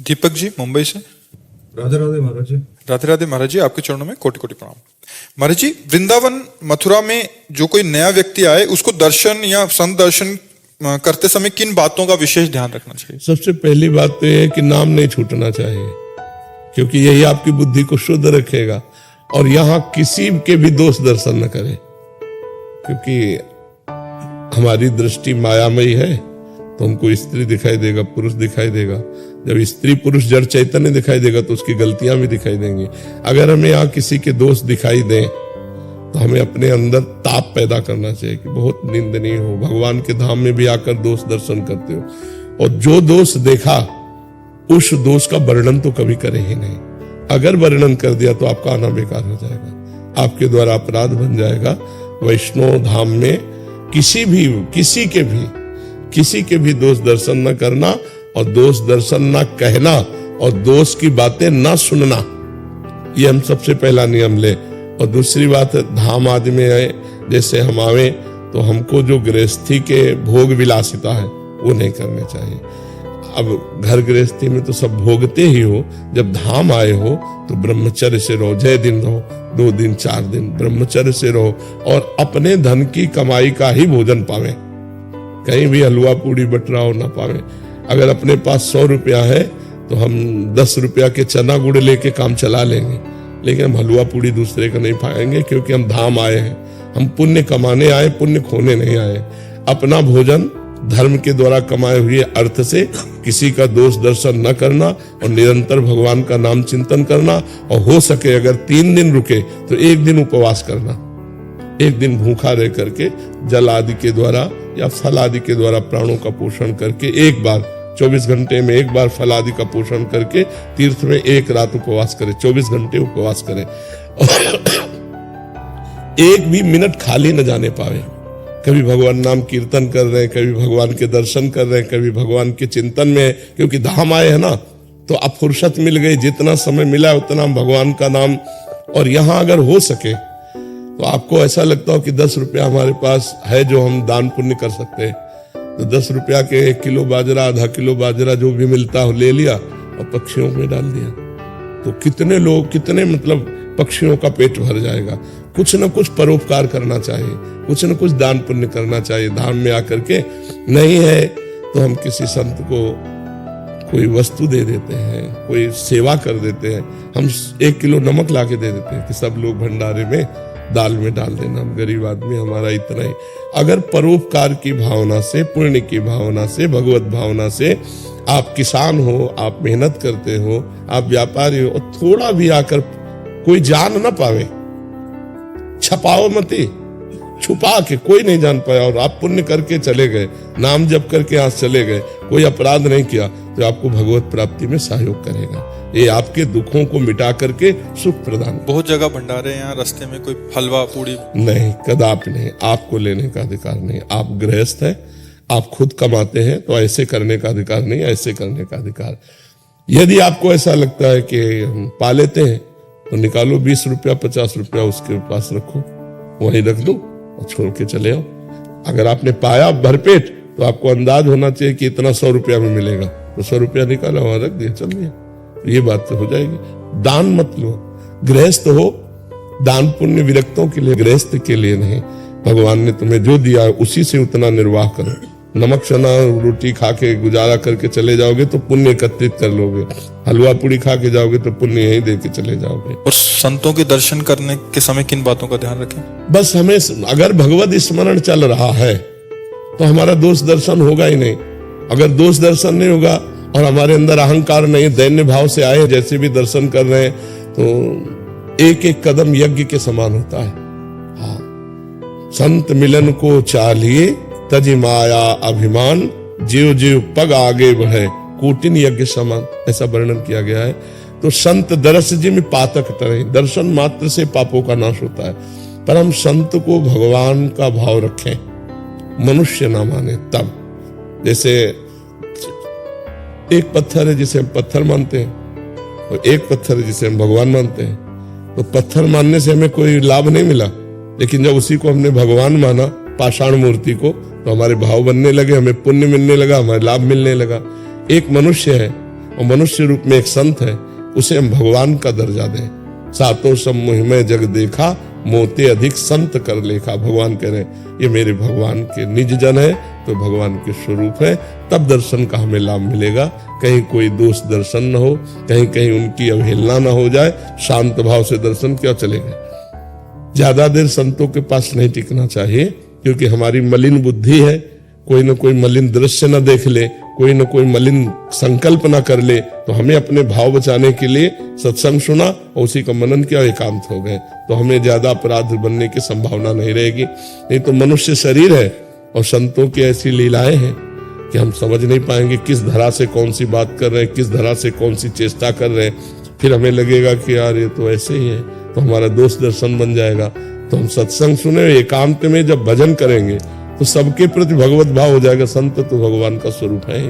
दीपक जी मुंबई से। राधे राधे महाराज जी। राधे राधे महाराज जी, आपके चरणों में कोटि कोटि प्रणाम। महाराज जी, वृंदावन मथुरा में जो कोई नया व्यक्ति आए उसको दर्शन या संत दर्शन करते समय किन बातों का विशेष ध्यान रखना चाहिए? सबसे पहली बात तो यह है कि नाम नहीं छूटना चाहिए, क्योंकि यही आपकी बुद्धि को शुद्ध रखेगा। और यहां किसी के भी दोष दर्शन न करें, क्योंकि हमारी दृष्टि मायामयी है, तो हमको स्त्री दिखाई देगा, पुरुष दिखाई देगा। जब स्त्री पुरुष जड़ चैतन्य दिखाई देगा तो उसकी गलतियां भी दिखाई देंगी। अगर हमें यहाँ किसी के दोष दिखाई दें तो हमें अपने अंदर ताप पैदा करना चाहिए कि बहुत निंदनीय हो, भगवान के धाम में भी आकर दोष दर्शन करते हो। और जो दोष देखा उस दोष का वर्णन तो कभी करे ही नहीं। अगर वर्णन कर दिया तो आपका आना बेकार हो जाएगा, आपके द्वारा अपराध बन जाएगा। वैष्णव धाम में किसी के भी दोष दर्शन न करना, और दोष दर्शन न कहना, और दोष की बातें न सुनना, ये हम सबसे पहला नियम ले। और दूसरी बात, धाम आदि में आए जैसे हम आवे तो हमको जो गृहस्थी के भोग विलासिता है वो नहीं करने चाहिए। अब घर गृहस्थी में तो सब भोगते ही हो, जब धाम आए हो तो ब्रह्मचर्य से रहो। 6 दिन रहो, 2 दिन 4 दिन ब्रह्मचर्य से रहो, और अपने धन की कमाई का ही भोजन पावे, कहीं भी हलवा पूड़ी बटरा हो ना पावे। अगर अपने पास 100 रुपया है तो हम 10 रुपया के चना गुड़ लेके काम चला लेंगे, लेकिन हम हलवा पूड़ी दूसरे का नहीं पाएंगे, क्योंकि हम धाम आए हैं, हम पुण्य कमाने आए, पुण्य खोने नहीं आए। अपना भोजन धर्म के द्वारा कमाए हुए अर्थ से किसी का दोष दर्शन न करना, और निरंतर भगवान का नाम चिंतन करना। और हो सके अगर 3 दिन रुके तो 1 दिन उपवास करना, 1 दिन भूखा रह करके जल आदि के द्वारा या फल आदि के द्वारा प्राणों का पोषण करके, एक बार 24 घंटे में एक बार फल आदि का पोषण करके तीर्थ में 1 रात उपवास करें, 24 घंटे उपवास करें। एक भी मिनट खाली न जाने पावे। कभी भगवान नाम कीर्तन कर रहे हैं, कभी भगवान के दर्शन कर रहे हैं, कभी भगवान के चिंतन में, क्योंकि धाम आए हैं ना, तो अब फुर्सत मिल गई, जितना समय मिला उतना भगवान का नाम। और यहां अगर हो सके तो आपको ऐसा लगता हो कि 10 रुपया हमारे पास है जो हम दान पुण्य कर सकते हैं, तो 10 रुपया के 1 किलो बाजरा, आधा किलो बाजरा जो भी मिलता हो ले लिया और पक्षियों में डाल दिया, तो कितने लोग, कितने मतलब पक्षियों का पेट भर जाएगा। कुछ न कुछ परोपकार करना चाहिए, कुछ न कुछ दान पुण्य करना चाहिए। धाम में आकर के नहीं है तो हम किसी संत को कोई वस्तु दे देते हैं, कोई सेवा कर देते हैं। हम 1 किलो नमक ला के दे देते हैं कि सब लोग भंडारे में दाल में डाल देना, हम गरीब आदमी, हमारा इतना ही। अगर परोपकार की भावना से, पुण्य की भावना से, भगवत भावना से, आप किसान हो, आप मेहनत करते हो, आप व्यापारी हो, और थोड़ा भी आकर कोई जान ना पावे, छपाओ मती, छुपा के कोई नहीं जान पाया, और आप पुण्य करके चले गए, नाम जप करके यहाँ चले गए, कोई अपराध नहीं किया, तो आपको भगवत प्राप्ति में सहयोग करेगा। ये आपके दुखों को मिटा करके सुख प्रदान। बहुत जगह भंडारे यहाँ रास्ते में कोई हलवा पूड़ी नहीं, कदापि नहीं, आपको लेने का अधिकार नहीं। आप गृहस्थ हैं, आप खुद कमाते हैं, तो ऐसे करने का अधिकार नहीं, ऐसे करने का अधिकार। यदि आपको ऐसा लगता है कि हम पा लेते हैं तो निकालो 20 रुपया 50 रुपया उसके पास रखो, वहीं रख दो और छोड़ के चले आओ। अगर आपने पाया भरपेट तो आपको अंदाज होना चाहिए कि इतना 100 रुपया में मिलेगा, तो 100 रुपया निकाला, वहां रख दिया, चल दिया, ये बात तो हो जाएगी। दान मत लो, गृहस्थ हो, दान पुण्य विरक्तों के लिए, गृहस्थ के लिए नहीं। भगवान ने तुम्हें जो दिया है उसी से उतना निर्वाह करो। नमक चना रोटी खा के गुजारा करके चले जाओगे तो पुण्य एकत्रित कर लोगे, हलवा पूड़ी खा के जाओगे तो पुण्य यहीं दे के चले जाओगे। और संतों के दर्शन करने के समय किन बातों का ध्यान रखें? बस हमें अगर भगवत स्मरण चल रहा है तो हमारा दोष दर्शन होगा ही नहीं। अगर दोष दर्शन नहीं होगा और हमारे अंदर अहंकार नहीं, दैन्य भाव से आए जैसे भी दर्शन कर रहे हैं, तो एक एक कदम यज्ञ के समान होता है। हाँ, संत मिलन को चाहिए, तजी माया अभिमान, जीव जीव पग आगे बढ़े, कोटिन यज्ञ समान, ऐसा वर्णन किया गया है। तो संत दरस जी में पातक तरह, दर्शन मात्र से पापों का नाश होता है। पर हम संत को भगवान का भाव रखें, मनुष्य ना माने तब। जैसे एक पत्थर है जिसे हम पत्थर मानते हैं, और एक पत्थर है जिसे हम भगवान मानते हैं। तो पत्थर मानने से हमें कोई लाभ नहीं मिला, लेकिन जब उसी को हमने भगवान माना, पाषाण मूर्ति को, तो हमारे भाव बनने लगे, हमें पुण्य मिलने लगा, हमारे लाभ मिलने लगा। एक मनुष्य है और मनुष्य रूप में एक संत है, उसे हम भगवान का दर्जा दें। सातों समूह में जग देखा, मोते अधिक संत कर लेखा। भगवान कह रहे ये मेरे भगवान के निज जन है, तो भगवान के स्वरूप है, तब दर्शन का हमें लाभ मिलेगा। कहीं कोई दोष दर्शन न हो, कहीं कहीं उनकी अवहेलना न हो जाए। शांत भाव से दर्शन क्या चलेगा। ज्यादा देर संतों के पास नहीं टिकना चाहिए, क्योंकि हमारी मलिन बुद्धि है। कोई न कोई मलिन दृश्य न देख ले, कोई न कोई मलिन संकल्प न कर ले, तो हमें अपने भाव बचाने के लिए सत्संग सुना और उसी का मनन किया, एकांत हो गए, तो हमें ज्यादा अपराध बनने की संभावना नहीं रहेगी। नहीं तो मनुष्य शरीर है और संतों की ऐसी लीलाएं हैं कि हम समझ नहीं पाएंगे किस धरा से कौन सी बात कर रहे हैं, किस धरा से कौन सी चेष्टा कर रहे हैं। फिर हमें लगेगा कि यार ये तो ऐसे ही है, तो हमारा दोष दर्शन बन जाएगा। तो हम सत्संग सुने, एकांत में जब भजन करेंगे तो सबके प्रति भगवत भाव हो जाएगा। संत तो भगवान का स्वरूप है ही।